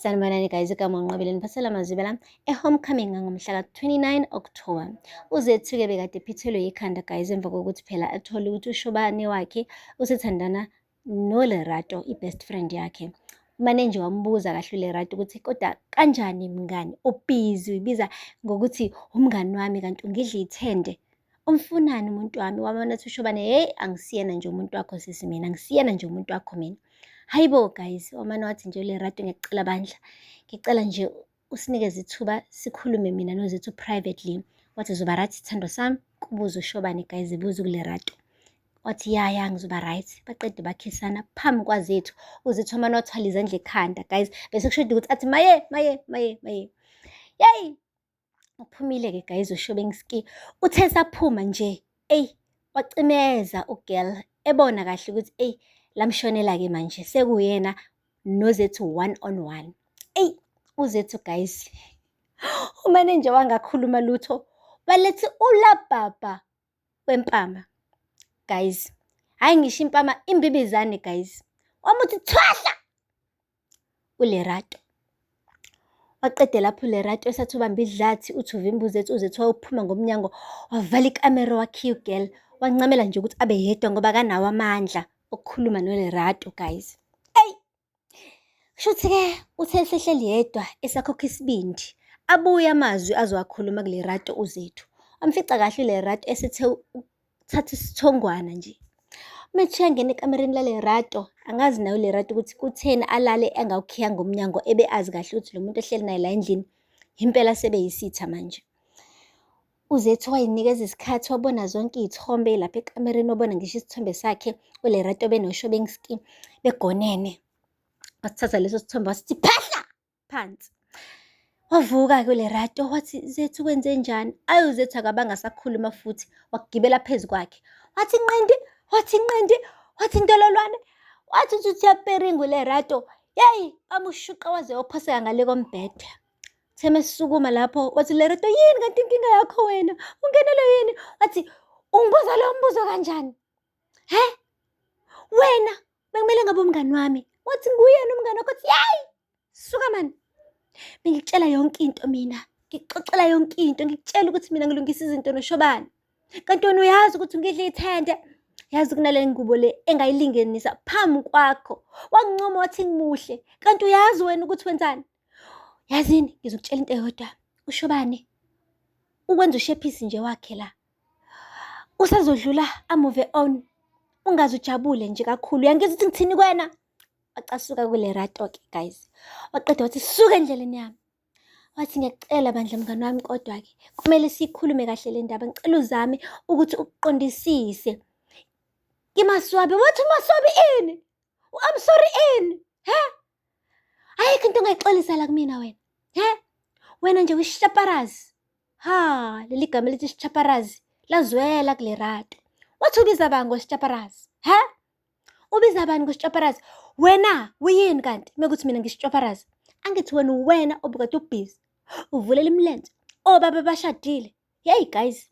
Sanibonani guys, igama uNqabeleni Phasela Mazibela e-Homecoming ngomhla ka-29 October. Uzethu-ke bekade ephithelwe yikhanda guys emva kokuthi phela athole ukuthi ushobane wakhe usethandana noLerato, i-best friend yakhe. Umane nje wambuza kahle uLerato ukuthi kodwa kanjani mngani, ubhizi uyibiza ngokuthi umngani wami kanti ungidla ithende. Umfunani umuntu wami? Wabona ukuthi ushobane, hey angisiyena nje umuntu wakho sisi mina, angisiyena nje umuntu wakho mina. Hayibo guys, wamane wathi nje uLerato ngiyacela bandla, ngicela nje usinikeze ithuba sikhulume mina noZethu privately. Wathi uzoba right sithando sami? Kubuza ushobane guys, ibuza kuLerato. Wathi ya ngizoba right. Baqede bakhisana phambi kwaZethu. uZethu wamane wathwala izandla ekhanda guys, bese kusho ukuthi athi maye. Yay! Uphumile-ke guys uShobengski. Uthe saphuma nje, wacimeza ugirl ebona kahle ukuthi lamshonela-ke manje sekuyena noZethu 1-on-1. uZethu guys umane nje wangakhuluma lutho, walethi ulabhaba wempama guys. Hayi ngisho impama imbibizane guys. Wamuthi thwahla uLerato. Waqede lapho uLerato esathi ubamba idlathi uthi uvimba uZethu wayophuma ngomnyango wavala ikamera wakhiya ugirl, wancamela nje ukuthi abe yedwa ngoba kanawo amandla okukhuluma noLerato guys. Shuthi-ke uthe esehleli yedwa esakhokha isibindi, abuye amazwi azowakhuluma kuLerato uZethu. Wamfica kahle uLerato esethe ukuthatha isithongwana nje. Methi uyangena ekamereni laLerato, angazi naye uLerato ukuthi kutheni alale engawukhiya ngomnyango ebe azi kahle ukuthi lo muntu ehleli naye la endlini impela sebeyisitha manje. uZethu wayinikeza isikhathi, wabona zonke iy'thombe lapha ekamereni, wabona ngisho isithombe sakhe uLerato benoShobengski begonene. Wasithatha leso sithombe wasithi phahla phansi. Wavuka-ke uLerato wathi Zethu kwenze njani? uZethu akabanga asakhuluma futhi, wakugibela phezu kwakhe. Wathi nqindi, wathi ntololwane, wathi uthi uyaperinga uLerato. Yeyi, amushuqa waze waphoseka ngale kombhede. Theme sisukuma lapho, wathi uLerato, yini kanti inkinga yakho wena? Ungenelwe yini? Wathi ungibuza lo mbuzo kanjani? Wena bekumele ngabe umngani wami. Wathi nguyena umngani wakho? Wathi yayi, suka mani. Bengikutshela yonke into mina, ngikuxoxela yonke into, ngikutshela ukuthi mina ngilungisa izinto noShobane. Kanti wena uyazi ukuthi ungidla ithende? Yazi kunale ngubo le engayilingenisa phambi kwakho. Wangincoma wathi ngimuhle. Kanti uyazi wena ukuthi wenzani? Yazini, ngizokutshela into eyodwa. uShobane ukwenza ushephisi nje wakhe la. Usazodlula amove on. Ungaze ujabule nje kakhulu. Uyangizwa ukuthi ngithini kwena? Wacasuka kuLerato-ke guys. Waqeda wathi suka endleleni yami. Wathi ngiyacela bandla mngani wami, kodwa-ke kumele siyikhulume kahle le ndaba. Ngicela uzame ukuthi ukuqondisise. Ngimaswabi. Wathi umaswabi ini? I'm sorry ini? Ayikho into ongayixolisa la kumina wena. Wena nje uyisitshaparazi. Leli gama lithi isitshaparazi lazwela kuLerato. Wathi ubiza bani ngositshaparazi? Ubiza bani ngositshaparazi? Wena uyini kanti mekuthi mina ngisitshaparazi? Angithi wena obukade ubhizi uvulela imilenze obaba bashadile. Hey guys,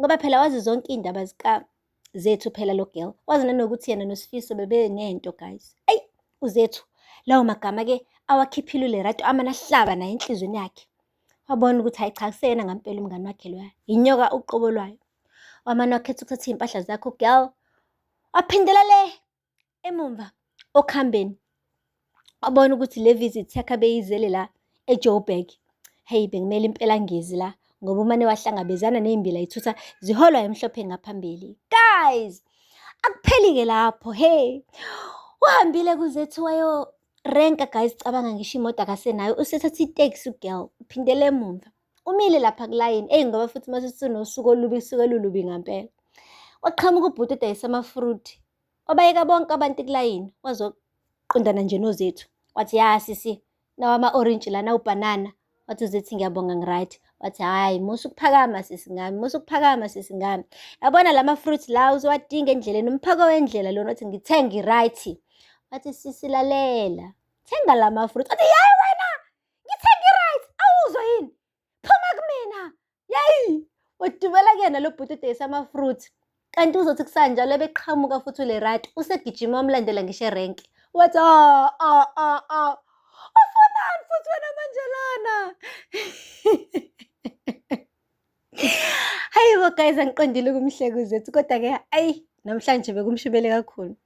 ngoba phela wazi zonke iy'ndaba zikaZethu phela lo girl. Wazi nanokuthi yena noSifiso bebenento guys. uZethu lawo magama-ke awakhiphile uLerato amane ahlaba naye enhlizweni yakhe. Wabona ukuthi hayi cha kuseyena ngampela umngani wakhe loya, inyoka uqobo lwayo. Wamane wakhetha ukuthatha iy'mpahla zakhe ugirl, waphindela le emumva okuhambeni. Wabona ukuthi le visit yakhe abeyizele la eJoburg, hey bekumele impela ngezi la ngoba umane wahlangabezana ney'mbila y'thutha ziholwa emhlophe ngaphambili. Guys, akupheli-ke lapho, uhambile kuZethu wayorenka guys, cabanga ngisho imoto akasenayo, usethatha iteksi ugirl, uphindele emumva. Umile lapha kulayini, ngoba futhi mase sinosuku olubi, isuku elulubi ngampela. Waqhamuka ubhuti odayisa amafruthi, wabayeka bonke abantu kulayini, wazoqondana nje noZethu. Wathi ya sisi, nawa ama-orintshi lana ubhanana. Wathi uZethu ngiyabonga ngiright. Wathi hayi musa ukuphakama sisi ngami. Yabona lama-fruit la uzowadinga endleleni, umphako wendlela lona. Wathi ngithe ngiright. Wathi sisi lalela, thenga lama-fruit. Wathi yayi wena, ngithe ngiright, awuzwa yini? Phuma kumina. Yayi, wadubela kuyena lo bhuti odayisa amafruthi. Kanti uzothi kusanjalo ebeqhamuka futhi uLerato usegijima wamlandela ngisho erenke. Wathi ufunani guys, angiqondile ukumhleka uZethu, kodwa-ke ayi namhlanje bekumshibele kakhulu.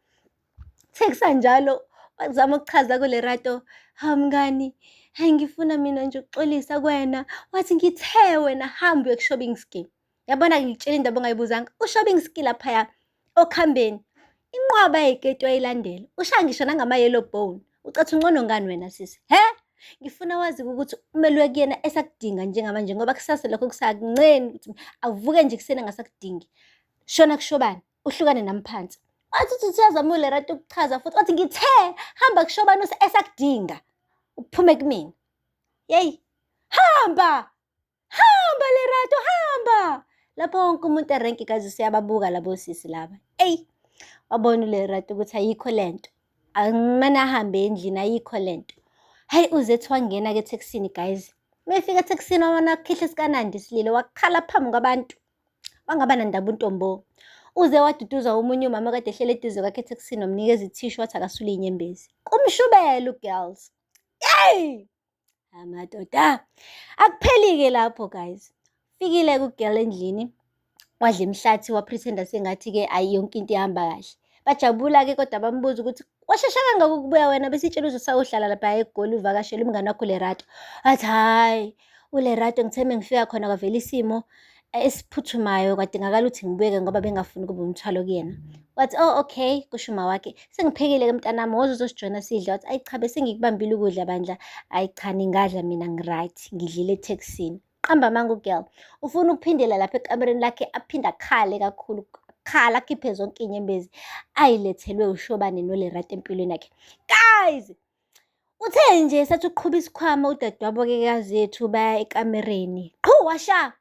Sekusanjalo wazama ukuchaza kuLerato, hawu mngani, hhayi ngifuna mina nje ukuxolisa kuwena. Wathi ngithe wena hamba uye ku-shopping ski. Yabona-ke ngikutshela indaba ongayibuzanga, u-shopping ski laphaya okuhambeni. Inqwaba yey'keti wayilandela, ushaya ngisho nangama-yellow bone. Ucathi ungcono ngani wena sisi? Ngifuna wazi-ke ukuthi umele uye kuyena esakudinga njengamanje ngoba kusasa lokho kusakunceni ukuthi avuke nje ekuseni engasakudingi. Shona kushobani, uhlukane nami phansi. Wathi uthi uyazama uLerato ukuchaza futhi wathi ngithe hamba kushobani esakudinga uphume kumina. Yeyi, hamba Lerato, hamba. Lapho wonke umuntu erenki kazi siyababuka labo sisi laba. Wabona uLerato ukuthi ayikho lento. Angimane ahambe endlini ayikho lento. Hayi uZethu wangena-ke etekisini guys. Mefika etekisini wabona kukhihla isikanandi silile wakhala phambi kwabantu. Wangaba nandaba untombo. Uze waduduza omunye umama kade ehlele eduze kwakhe etekisini wamnikeza ithishu wathi akasule inyembezi. Kumshubela ugirls. Yeyi! Amadoda. Akupheli-ke lapho guys. Fikile-ke ugirl endlini. Wadla imhlathi wapretenda sengathi-ke ayi yonke into ihamba kahle. Bajabula-ke kodwa bambuza ukuthi washesha kangaka ukubuya wena besitshela uzosawuhlala lapha eGoli uvakashela umngane wakho uLerato. Wathi hhayi uLerato ngithe mengifika khona kwavela isimo esiphuthumayo kwadingakala ukuthi ngibuyeke ngoba bengafuni ukuba umthwalo kuyena. Wathi okay kusho uma wakhe sengiphekile-ke mntanami woza uzosijoyina sidle. Wathi ayi cha bese ngikubambile ukudla bandla. Ayi cha ningadla mina ngiright ngidlile etekisini. Qamba amanga ugirl ufuna ukuphindela lapha ekamereni lakhe aphinde akhale kakhulu khala akhiphe zonke iy'nyembezi ayilethelwe ushobane noLerato empilweni yakhe. Guys, uthe nje sathi uqhuba isikhwama udadewabo-ke kaZethu baya ekamereni. Qhu washa.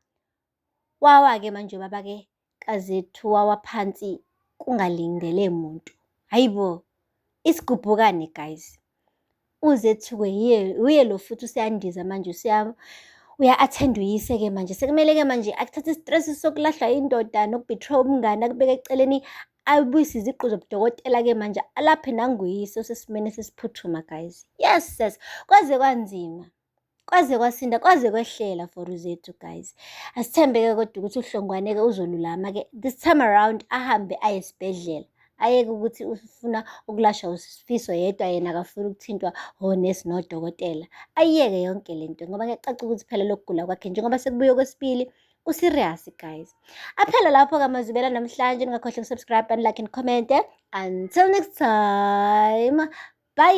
Wawa-ke manje baba-ke kaZethu wawa phansi kungalindele muntu. Hayibo, isigubhukane guys. uZethu-ke uye lo futhi useyandiza manje uya-attend uyise-ke manje. Sekumele-ke manje akuthathe istress sokulahlwa indoda nokubetray umngane akubeke eceleni abuyise iziqu zobudokotela-ke manje alaphe nanguyise osesimeni sesiphuthuma guys. Yes sis, kwaze kwanzima. Kwaze kwasinda, kwaze kwehlela for uZethu guys. Asithembe-ke kodwa ukuthi uhlongwane-ke uzolulama-ke. This time around ahambe aye esibhedlela. Ayeke ukuthi ufuna ukulashwa usifiso yedwa yena akafuna ukuthintwa onesi nodokotela. Ayiyeke yonke lento ngoba kuyacaca ukuthi phela lokugula kwakhe njengoba sekubuye okwesibili userious guys. Aphela lapho-ke amazwibela namhlanje ningakhohlwa ukusubscribe and like and comment. Until next time. Bye.